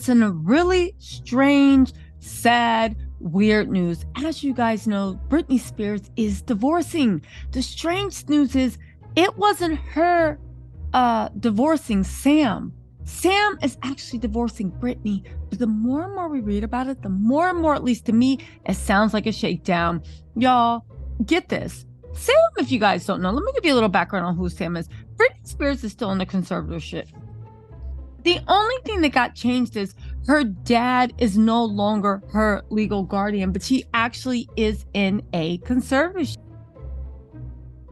some really strange, sad, weird news. As you guys know, Britney Spears is divorcing. The strange news is it wasn't her divorcing Sam. Sam is actually divorcing Britney. But the more and more we read about it, the more and more, at least to me, it sounds like a shakedown. Y'all, get this. Sam, if you guys don't know, let me give you a little background on who Sam is. Britney Spears is still in the conservatorship. The only thing that got changed is her dad is no longer her legal guardian, but she actually is in a conservatorship.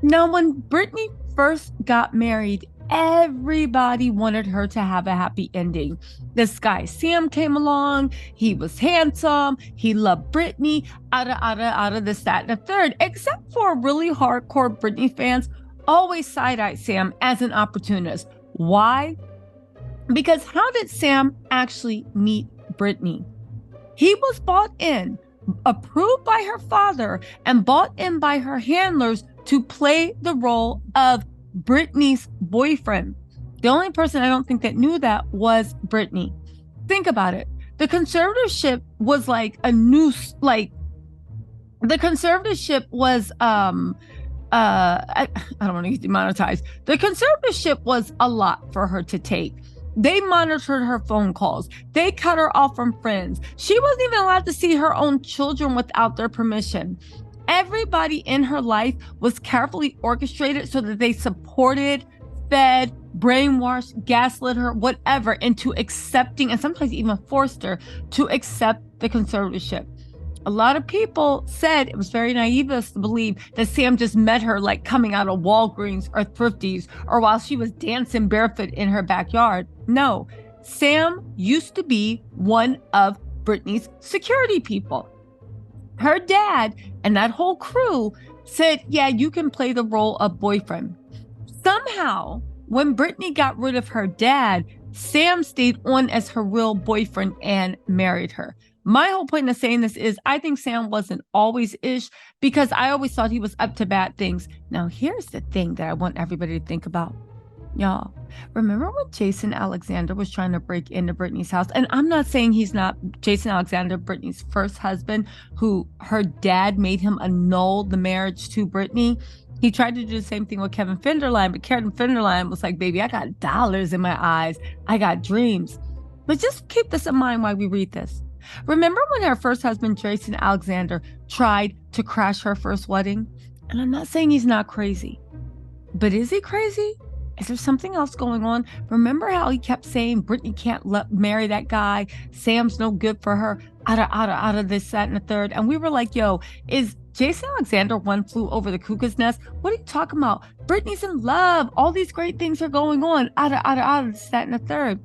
Now, when Britney first got married, everybody wanted her to have a happy ending. This guy, Sam, came along. He was handsome. He loved Britney, out of this, that, and the third, except for really hardcore Britney fans, always side-eye Sam as an opportunist. Why? Because how did Sam actually meet Britney? He was bought in, approved by her father, and bought in by her handlers to play the role of Britney's boyfriend. The only person I don't think that knew that was Britney. Think about it. The conservatorship was like a noose, like the conservatorship was I don't want to get demonetized. The conservatorship was a lot for her to take. They monitored her phone calls. They cut her off from friends. She wasn't even allowed to see her own children without their permission. Everybody in her life was carefully orchestrated so that they supported, fed, brainwashed, gaslit her, whatever, into accepting, and sometimes even forced her to accept the conservatorship. A lot of people said it was very naive of us to believe that Sam just met her like coming out of Walgreens or Thrifties or while she was dancing barefoot in her backyard. No, Sam used to be one of Britney's security people. Her dad and that whole crew said, yeah, you can play the role of boyfriend. Somehow, when Britney got rid of her dad, Sam stayed on as her real boyfriend and married her. My whole point of saying this is I think Sam wasn't always ish because I always thought he was up to bad things. Now, here's the thing that I want everybody to think about. Y'all, remember when Jason Alexander was trying to break into Britney's house? And I'm not saying he's not Jason Alexander, Britney's first husband, who her dad made him annul the marriage to Britney. He tried to do the same thing with Kevin Federline, but Kevin Federline was like, baby, I got dollars in my eyes. I got dreams. But just keep this in mind while we read this. Remember when her first husband, Jason Alexander, tried to crash her first wedding? And I'm not saying he's not crazy, but is he crazy? Is there something else going on? Remember how he kept saying Britney can't marry that guy? Sam's no good for her. Out of this, that, and the third. And we were like, yo, is Jason Alexander one flew over the cuckoo's nest? What are you talking about? Britney's in love. All these great things are going on. Out of this, that, and the third.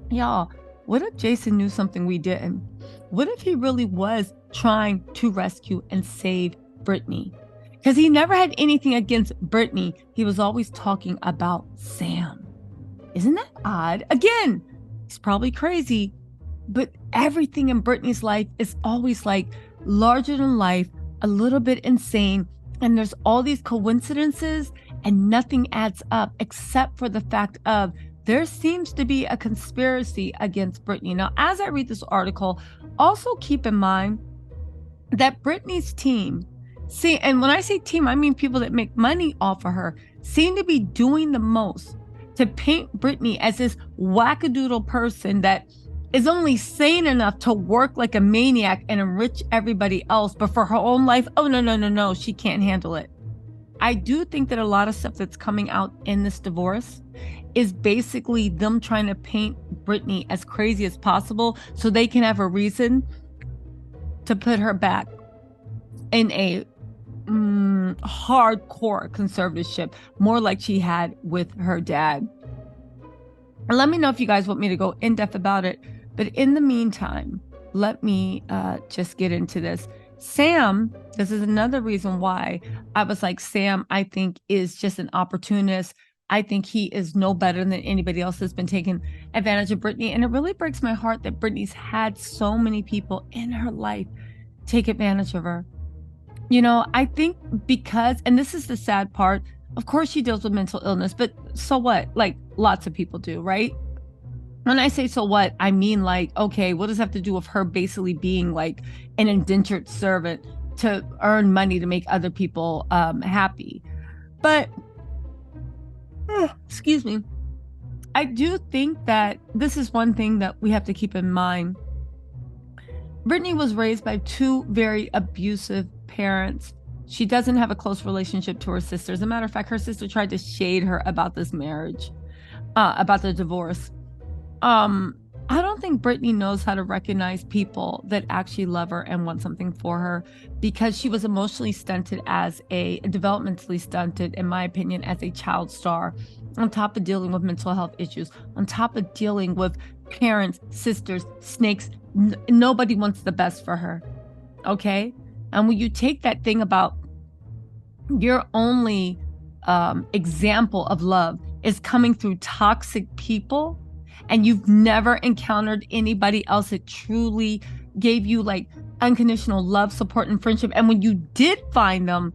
Y'all, what if Jason knew something we didn't? What if he really was trying to rescue and save Britney? Because he never had anything against Britney. He was always talking about Sam. Isn't that odd? Again, he's probably crazy, but everything in Britney's life is always like larger than life, a little bit insane. And there's all these coincidences and nothing adds up except for the fact of there seems to be a conspiracy against Britney. Now, as I read this article, also keep in mind that Britney's team, and when I say team, I mean people that make money off of her, seem to be doing the most to paint Britney as this wackadoodle person that is only sane enough to work like a maniac and enrich everybody else. But for her own life, oh, no, she can't handle it. I do think that a lot of stuff that's coming out in this divorce is basically them trying to paint Britney as crazy as possible so they can have a reason to put her back in a hardcore conservatorship, more like she had with her dad. And let me know if you guys want me to go in depth about it. But in the meantime, let me just get into this. Sam, this is another reason why I was like, Sam, I think is just an opportunist. I think he is no better than anybody else that's been taking advantage of Britney. And it really breaks my heart that Britney's had so many people in her life take advantage of her. You know, I think because, and this is the sad part, of course she deals with mental illness, but so what? Like lots of people do, right? When I say so what, I mean like, okay, what does that have to do with her basically being like an indentured servant to earn money to make other people happy? But excuse me, I do think that this is one thing that we have to keep in mind. Britney was raised by two very abusive parents. She doesn't have a close relationship to her sister. As a matter of fact, her sister tried to shade her about this marriage, about the divorce. Um, I don't think Britney knows how to recognize people that actually love her and want something for her, because she was emotionally stunted as developmentally stunted, in my opinion, as a child star, on top of dealing with mental health issues, on top of dealing with parents, sisters, snakes. Nobody wants the best for her. Okay. And when you take that thing about your only example of love is coming through toxic people, and you've never encountered anybody else that truly gave you like unconditional love, support, and friendship. And when you did find them,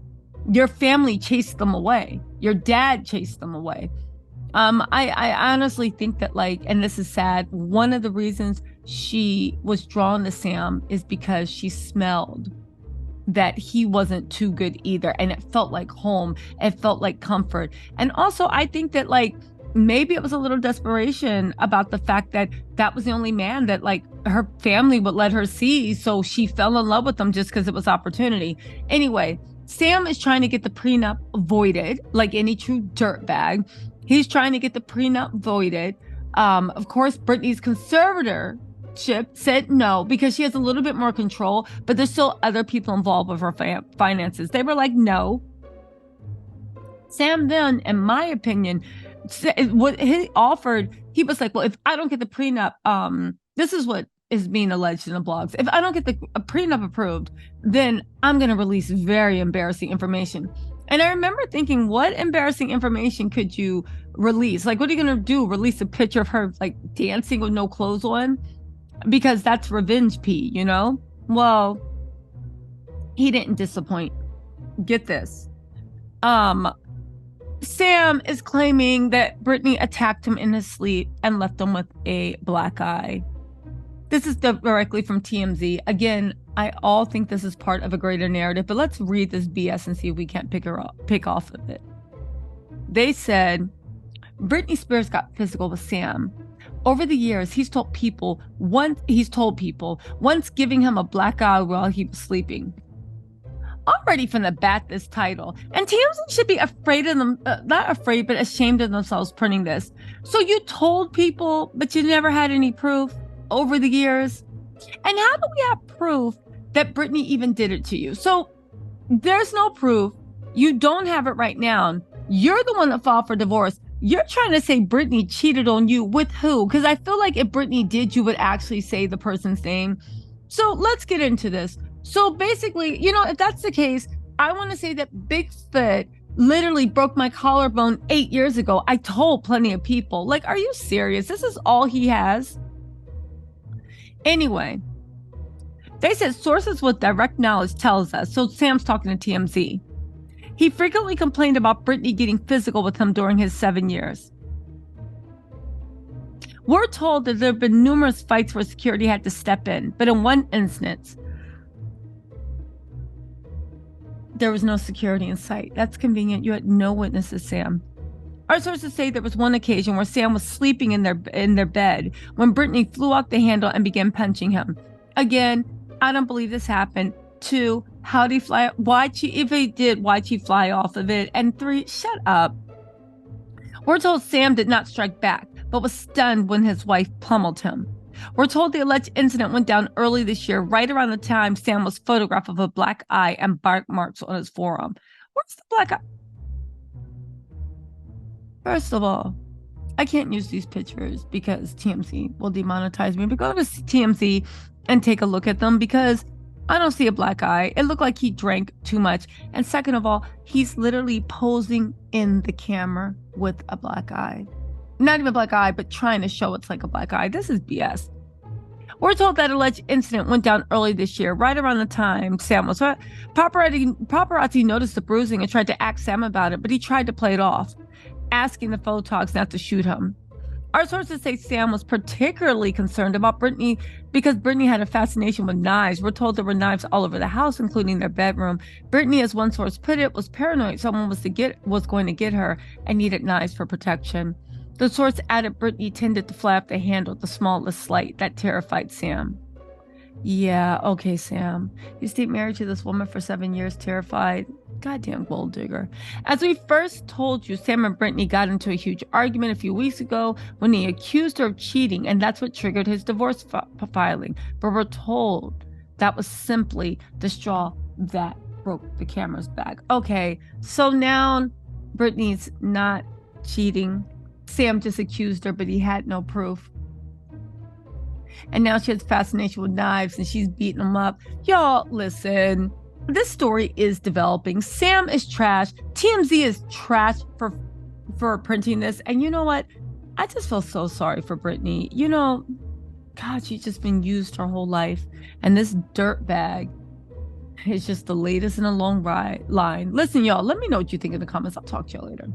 your family chased them away. Your dad chased them away. I honestly think that, like, and this is sad, one of the reasons she was drawn to Sam is because she smelled that he wasn't too good either. And it felt like home. It felt like comfort. And also, I think that, like, maybe it was a little desperation about the fact that that was the only man that, like, her family would let her see. So she fell in love with him just because it was opportunity. Anyway, Sam is trying to get the prenup voided, like any true dirtbag. He's trying to get the prenup voided. Of course, Britney's conservatorship said no because she has a little bit more control, but there's still other people involved with her finances. They were like, no. Sam then, in my opinion, what he offered, he was like, well, if I don't get the prenup, this is what is being alleged in the blogs. If I don't get the prenup approved, then I'm going to release very embarrassing information. And I remember thinking, what embarrassing information could you release? Like, what are you going to do? Release a picture of her like dancing with no clothes on? Because that's revenge pee, you know? Well, he didn't disappoint. Get this. Sam is claiming that Britney attacked him in his sleep and left him with a black eye. This is directly from TMZ. Again, I all think this is part of a greater narrative, but let's read this BS and see if we can't pick off of it. They said, Britney Spears got physical with Sam. Over the years, he's told people once giving him a black eye while he was sleeping. Already from the bat, this title. And TMZ should be afraid of them, not afraid, but ashamed of themselves printing this. So you told people, but you never had any proof over the years. And how do we have proof that Britney even did it to you? So there's no proof. You don't have it right now. You're the one that filed for divorce. You're trying to say Britney cheated on you with who? Because I feel like if Britney did, you would actually say the person's name. So let's get into this. So basically, you know, if that's the case, I want to say that Bigfoot literally broke my collarbone 8 years ago. I told plenty of people, like, are you serious? This is all he has? Anyway, they said sources with direct knowledge tells us. So Sam's talking to TMZ. He frequently complained about Britney getting physical with him during his 7 years. We're told that there have been numerous fights where security had to step in, but in one instance, there was no security in sight. That's convenient. You had no witnesses, Sam. Our sources say there was one occasion where Sam was sleeping in their bed when Britney flew off the handle and began punching him. Again, I don't believe this happened. 2, how'd he fly? If he did, why'd she fly off of it? And 3, shut up. We're told Sam did not strike back, but was stunned when his wife pummeled him. We're told the alleged incident went down early this year, right around the time Sam was photographed with a black eye and bark marks on his forearm. Where's the black eye? First of all, I can't use these pictures because TMZ will demonetize me. But go to TMZ and take a look at them, because I don't see a black eye. It looked like he drank too much. And second of all, he's literally posing in the camera with a black eye. Not even a black eye, but trying to show it's like a black eye. This is BS. We're told that alleged incident went down early this year, right around the time Sam was. Paparazzi noticed the bruising and tried to ask Sam about it, but he tried to play it off, asking the photogs not to shoot him. Our sources say Sam was particularly concerned about Britney because Britney had a fascination with knives. We're told there were knives all over the house, including their bedroom. Britney, as one source put it, was paranoid someone was going to get her and needed knives for protection. The source added Britney tended to fly off the handle at the smallest slight. That terrified Sam. Yeah, okay, Sam. You stayed married to this woman for 7 years, terrified. Goddamn gold digger. As we first told you, Sam and Brittany got into a huge argument a few weeks ago when he accused her of cheating, and that's what triggered his divorce filing. But we're told that was simply the straw that broke the camera's back. Okay, so now Brittany's not cheating. Sam just accused her, but he had no proof. And now she has fascination with knives and she's beating them up. Y'all, listen, this story is developing. Sam is trash. TMZ is trash for printing this. And you know what? I just feel so sorry for Britney. You know, God, she's just been used her whole life. And this dirtbag is just the latest in a long line. Listen, y'all, let me know what you think in the comments. I'll talk to y'all later.